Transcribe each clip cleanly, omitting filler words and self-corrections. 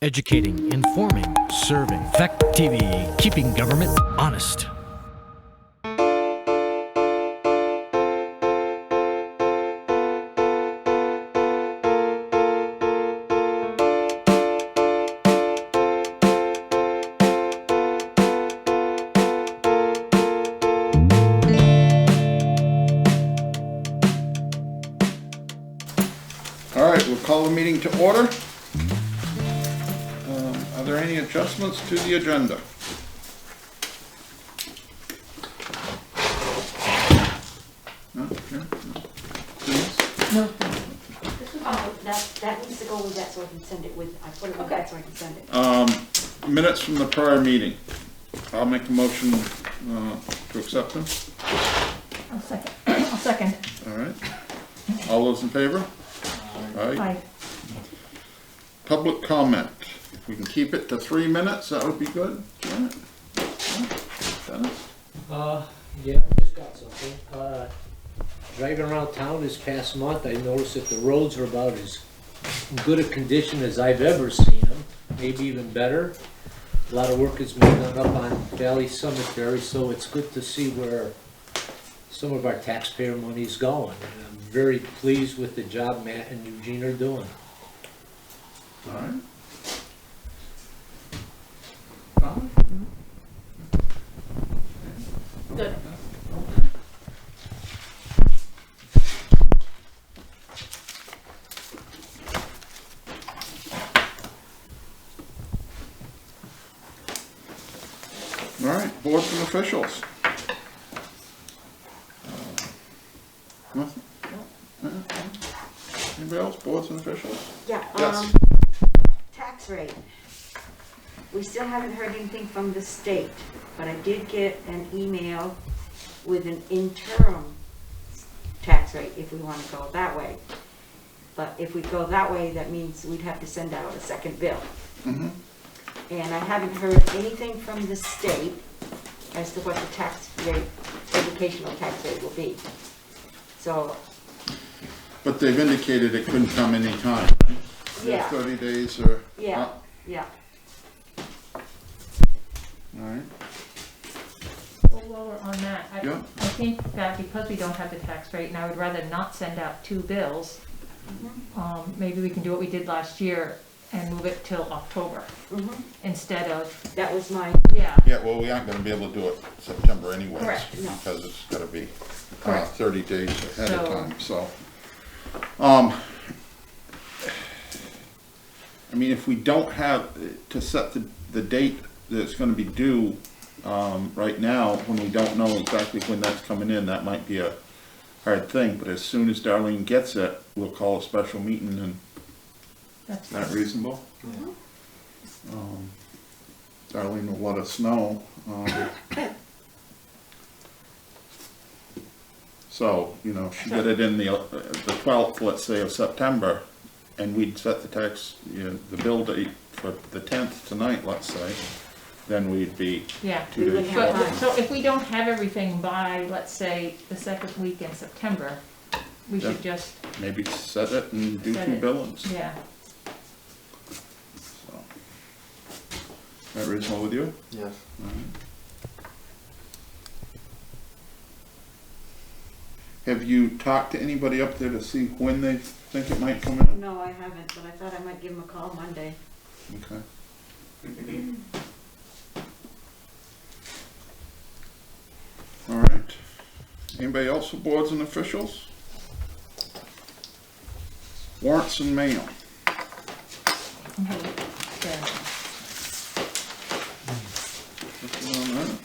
Educating, informing, serving. Fact TV, keeping government honest. All right, we'll call the meeting to order. Are there any adjustments to the agenda? No? Okay. Denise? No, That needs to go with that so I can send it with, I put it with that so I can send it. Minutes from the prior meeting. I'll make a motion to accept them. I'll second. I'll second. All right. All those in favor? Aye. Aye. Public comment. If we can keep it to 3 minutes, that would be good. Janet? Dennis? Yeah, I just got something. Driving around town this past month, I noticed that the roads are about as good a condition as I've ever seen them, maybe even better. A lot of work has been done up on Valley Cemetery, so it's good to see where some of our taxpayer money is going. And I'm very pleased with the job Matt and Eugene are doing. All right. Good. All right, boards and officials. Nothing? Anybody else, boards and officials? Yeah, Yes. tax rate. We still haven't heard anything from the state, but I did get an email with an interim tax rate if we want to go that way. But if we go that way, that means we'd have to send out a second bill. Mm-hmm. And I haven't heard anything from the state as to what the tax rate, educational tax rate will be. So, But they've indicated it couldn't come any time. yeah, 30 days or? yeah, yeah. All right. Well, while we're on that, Yeah. I think that because we don't have the tax rate, and I would rather not send out two bills, maybe we can do what we did last year and move it till October instead of, That was my, yeah. Yeah, well, we aren't gonna be able to do it September anyways. Correct, no. Because it's gotta be Correct. 30 days ahead of So- time, so. I mean, if we don't have, to set the date that it's gonna be due, right now, when we don't know exactly when that's coming in, that might be a hard thing, but as soon as Darlene gets it, we'll call a special meeting, and That's is that reasonable? Darlene will let us know. So, you know, if she get it in the 12th, let's say, of September, and we'd set the tax, the bill date for the 10th tonight, let's say, then we'd be Yeah. 2 We days wouldn't have short. time. So if we don't have everything by, let's say, the second week in September, we should just, Maybe set it and do Set 2 it. billings. yeah. So. Is that reasonable with you? Yes. All right. Have you talked to anybody up there to see when they think it might come in? no, I haven't, but I thought I might give him a call Monday. Okay. All right. Anybody else for boards and officials? Warrants and mail. Yeah. Nothing on that?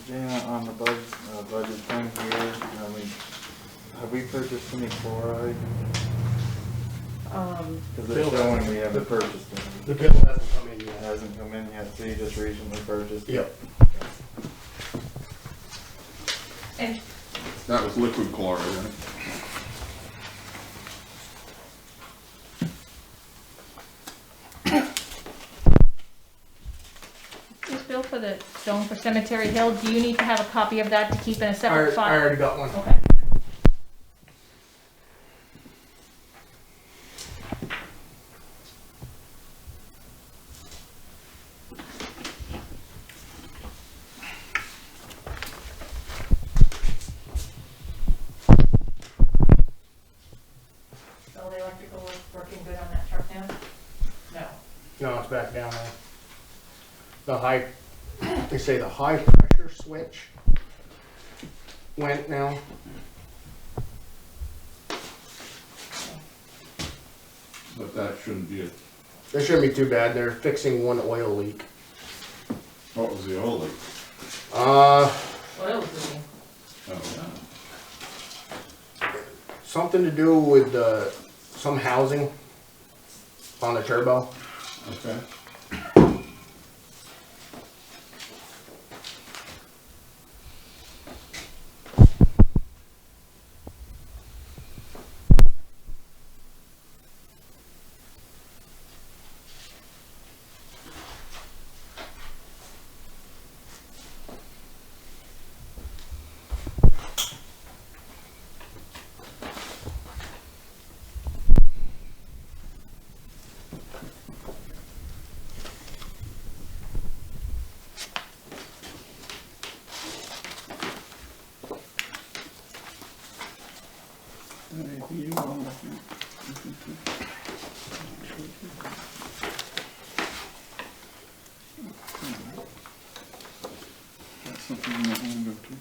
Yeah, on the budget thing here, have we purchased any chloride? Because Bill it's showing hasn't- we haven't purchased any. The bill hasn't come in It yet. hasn't come in yet, so you just recently purchased it? Yep. And That was liquid chloride, right? for the stone for Cemetery Hill, do you need to have a copy of that to keep in a separate I file? already got one. Okay. So the electrical is working good on that truck now? No. No, it's back down there. They say the high pressure switch went now. But that shouldn't be a, That shouldn't be too bad. They're fixing one oil leak. what was the old leak? Uh, Oil was leaking. Oh, something to do with some housing on the turbo. yeah, okay. That's something you might want to go to.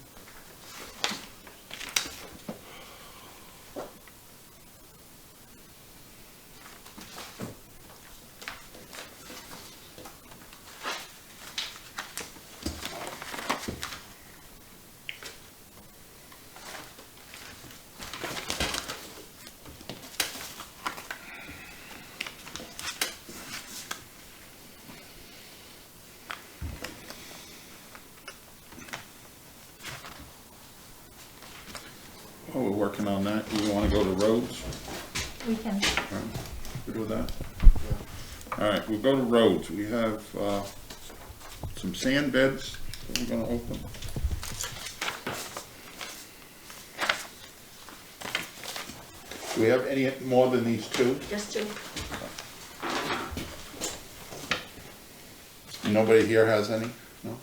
While we're working on that, do we want to go to roads? We can. Good with that? All right, we'll go to roads. We have some sand beds that we're gonna open. Do we have any more than these two? Just to, Nobody here has any? No?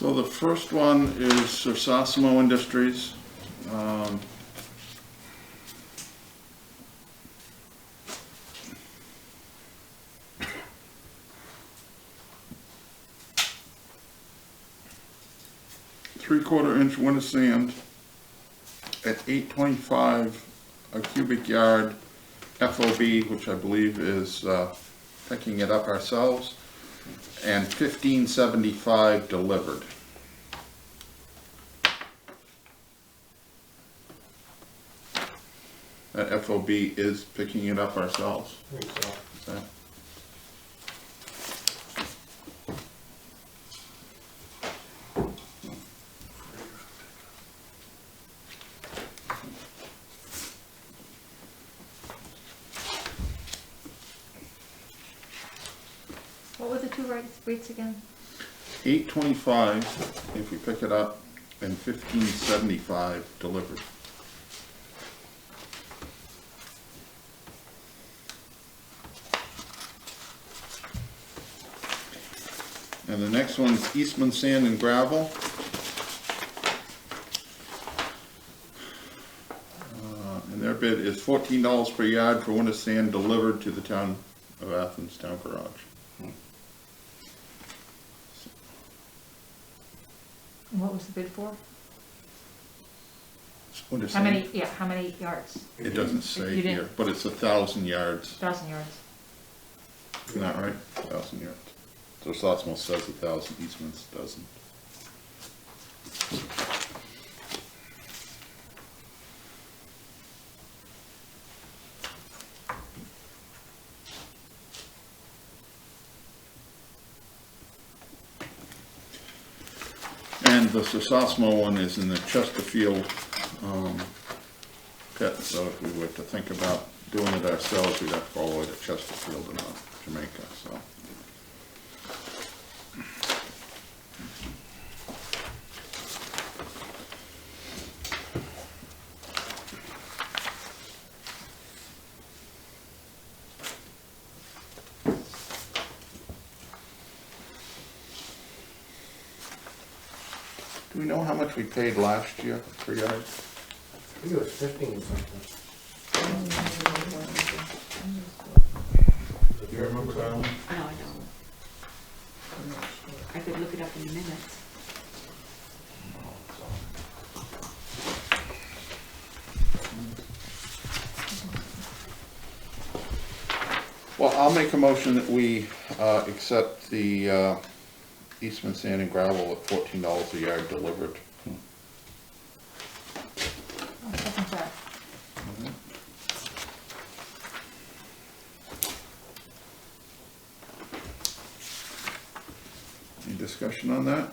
So the first one is Sosimo Industries. Three-quarter inch winter sand at $8.25 a cubic yard FOB, which I believe is picking it up ourselves, and $15.75 delivered. That FOB is picking it up ourselves. So, What were the two rates again? $8.25 if we pick it up, and 1575 delivered. And the next one's Eastman Sand and Gravel. And their bid is $14 per yard for winter sand delivered to the town of Athens town garage. And what was the bid for? Winter How sand. how many yards? It doesn't say You didn't- here, but it's 1,000 yards. 1,000 yards. Isn't that right? 1,000 yards. So Slotsville says 1,000, Eastman's doesn't. And the Sososmo one is in the Chesterfield pit, so if we were to think about doing it ourselves, we'd have to go all the way to Chesterfield and not Jamaica, so. Do we know how much we paid last year per yard? I think it was 15 something. Do you remember that one? No, I don't. I could look it up in minutes. Well, I'll make a motion that we accept the Eastman Sand and Gravel at $14 a yard delivered. I'll second that. Any discussion on that?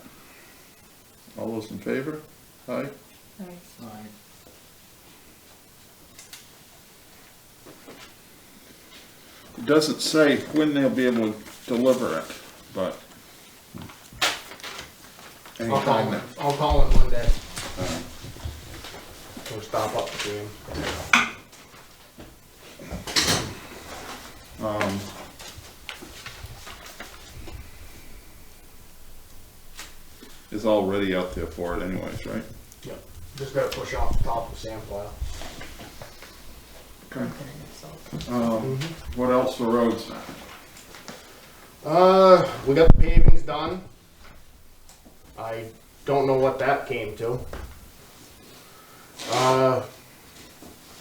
All those in favor? Aye? Right. It doesn't say when they'll be able to deliver it, but anytime that. I'll call him one day. We'll stop up to see him. Is already out there for it anyways, right? Yep. Just gotta push off the top of the sand pile. Okay. What else for roads? We got the pavings done. I don't know what that came to.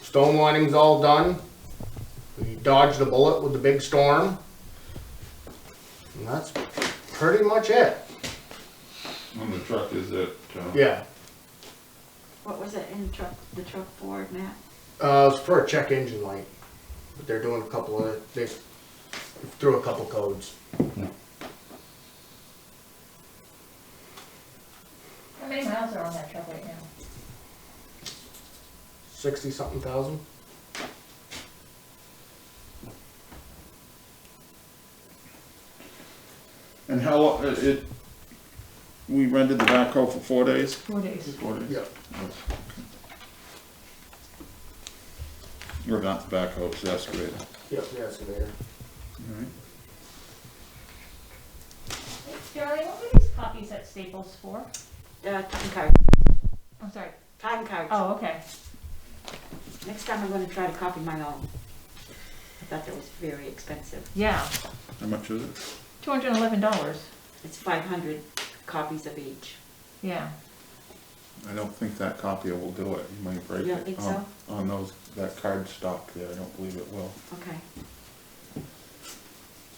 Stone lining's all done. We dodged a bullet with the big storm. And that's pretty much it. On the truck, is it? Yeah. What was it in the truck for, Matt? It's for a check engine light. But they're doing a couple of, they threw a couple codes. How many miles are on that truck right now? 60-something thousand. And how, we rented the backhoe for 4 days? 4 days. 4 days? Yep. Yes. Or not the backhoe, it's the excavator. Yep, the excavator. Alright. Hey, Charlie, what were these copies at Staples for? Time card. I'm sorry. Time cards. Oh, okay. Next time I'm gonna try to copy my own. I thought that was very expensive. Yeah, How much is it? $211. It's 500 copies of each. Yeah. I don't think that copier will do it. You might break it. You don't think so? On those, that card stock there, I don't believe it will. Okay.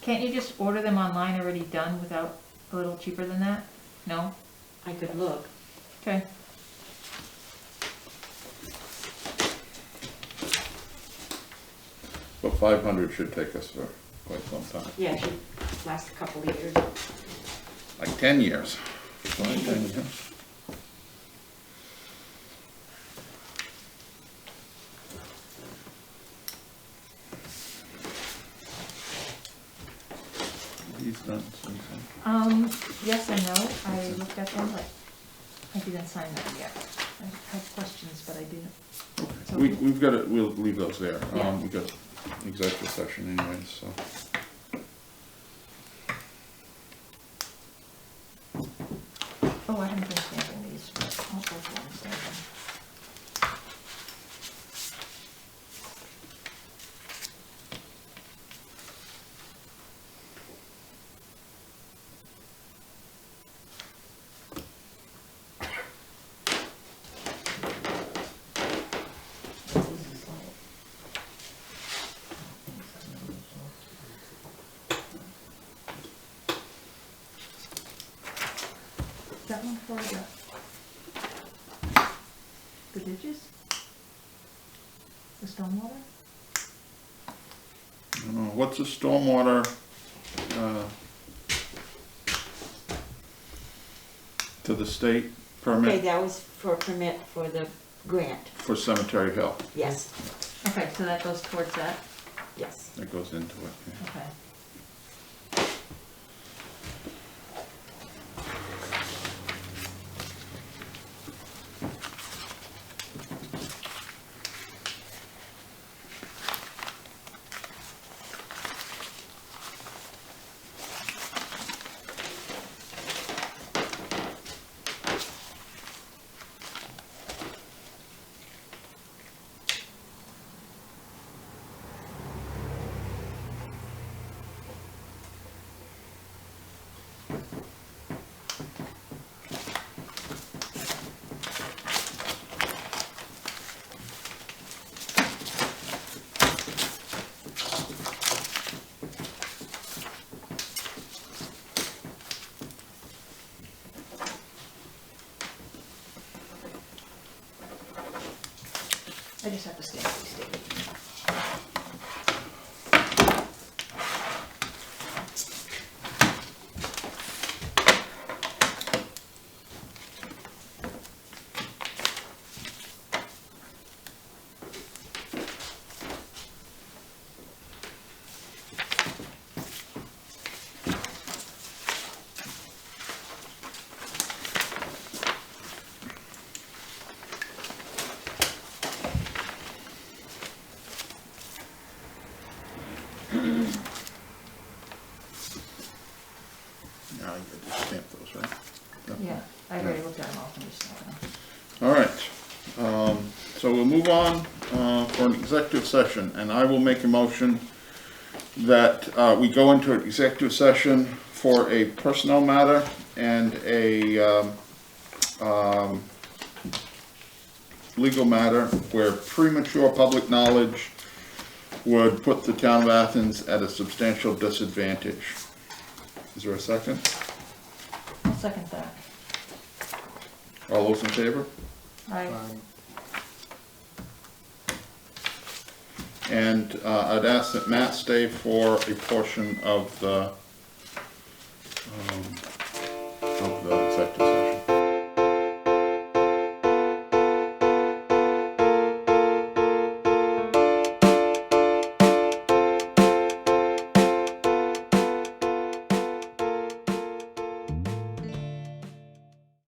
Can't you just order them online already done without a little cheaper than that? No? I could look. Okay. But 500 should take us for quite some time. Yeah, it should last a couple of years. Like 10 years. 5, 10 years. He's done something. Yes and no. I looked at them, but I didn't sign that yet. I had questions, but I didn't. So We've got it, we'll leave those there. Yeah. We've got executive session anyways, so. Oh, I haven't been stamping these. I'll go for one second. That one for the ditches? The stormwater? What's a stormwater, to the state Okay, permit that was for a permit for the grant, for Cemetery Hill? yes, Okay, so that goes towards that? yes. That goes into it, yeah. Okay. I just have to stamp these statements. Now you can just stamp those, right? Yeah, I already looked at them all, I'm just stamping them. All right, so we'll move on for an executive session, and I will make a motion that we go into an executive session for a personnel matter and a legal matter where premature public knowledge would put the town of Athens at a substantial disadvantage. Is there a second? I'll second that. All those in favor? I, And I'd ask that Matt stay for a portion of the executive session.